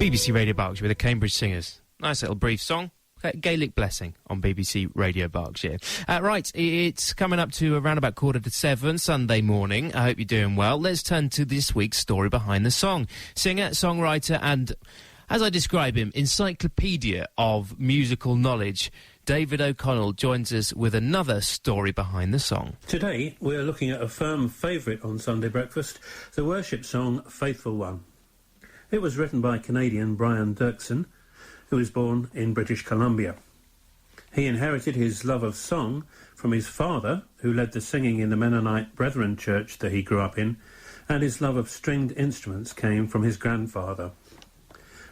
BBC Radio Berkshire with the Cambridge Singers. Nice little brief song. Gaelic Blessing on BBC Radio Berkshire. Right, it's coming up to around about 7:15 Sunday morning. I hope you're doing well. Let's turn to this week's story behind the song. Singer, songwriter and, as I describe him, encyclopedia of musical knowledge, David O'Connell joins us with another story behind the song. Today we're looking at a firm favourite on Sunday breakfast, the worship song Faithful One. It was written by Canadian Brian Dirksen, who was born in British Columbia. He inherited his love of song from his father, who led the singing in the Mennonite Brethren church that he grew up in, and his love of stringed instruments came from his grandfather.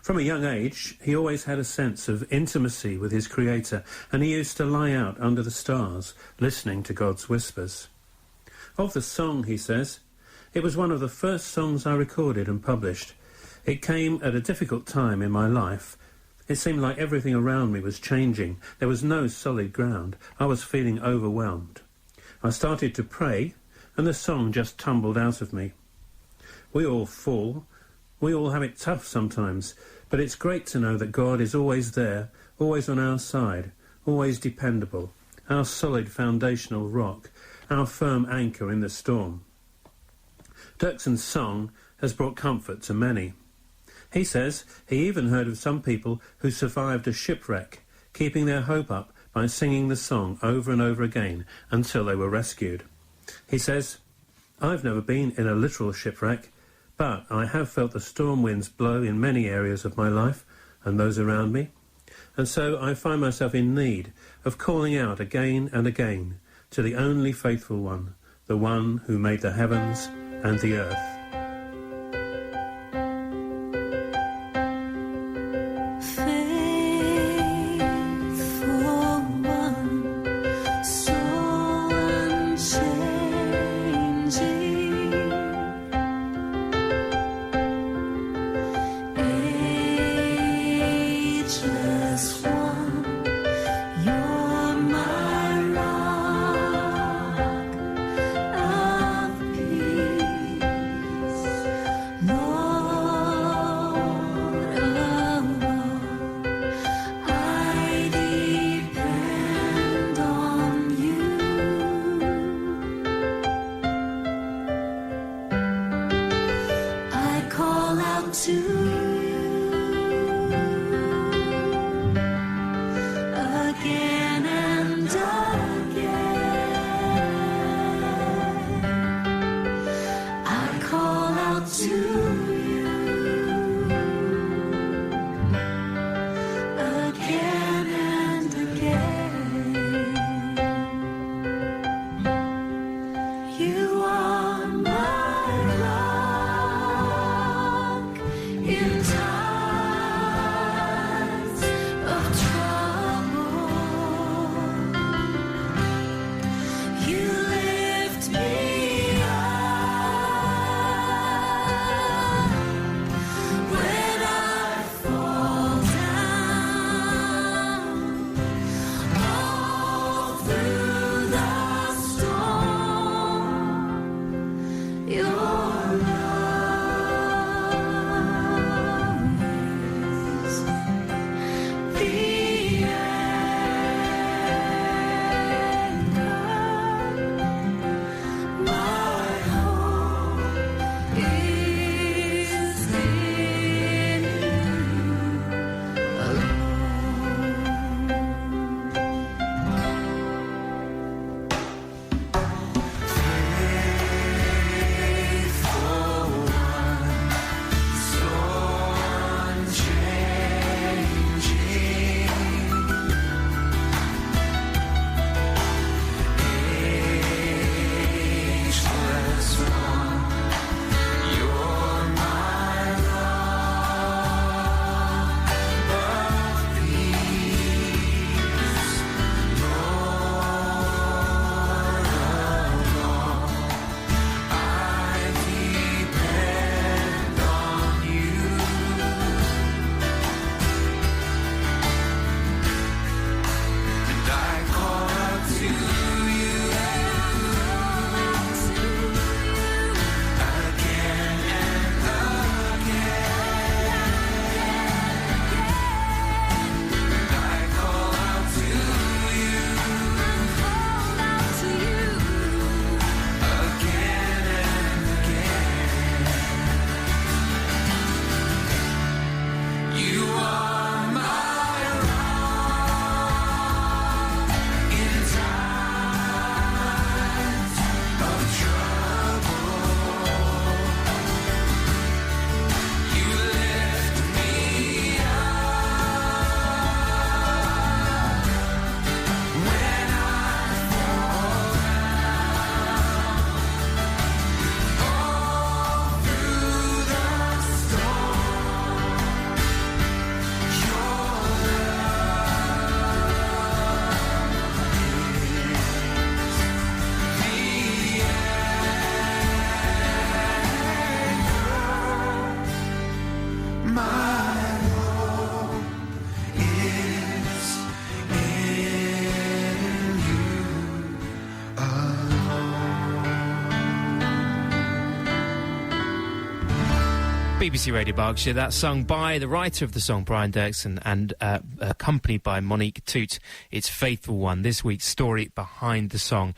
From a young age, he always had a sense of intimacy with his Creator, and he used to lie out under the stars, listening to God's whispers. Of the song, he says, "It was one of the first songs I recorded and published. It came at a difficult time in my life. It seemed like everything around me was changing. There was no solid ground. I was feeling overwhelmed. I started to pray, and the song just tumbled out of me. We all fall. We all have it tough sometimes, but it's great to know that God is always there, always on our side, always dependable, our solid foundational rock, our firm anchor in the storm." Dirksen's song has brought comfort to many. He says he even heard of some people who survived a shipwreck, keeping their hope up by singing the song over and over again until they were rescued. He says, "I've never been in a literal shipwreck, but I have felt the storm winds blow in many areas of my life and those around me, and so I find myself in need of calling out again and again to the only faithful one, the one who made the heavens and the earth." BBC Radio Berkshire, that's sung by the writer of the song, Brian Dirksen, and accompanied by Monique Toot. It's Faithful One, this week's story behind the song.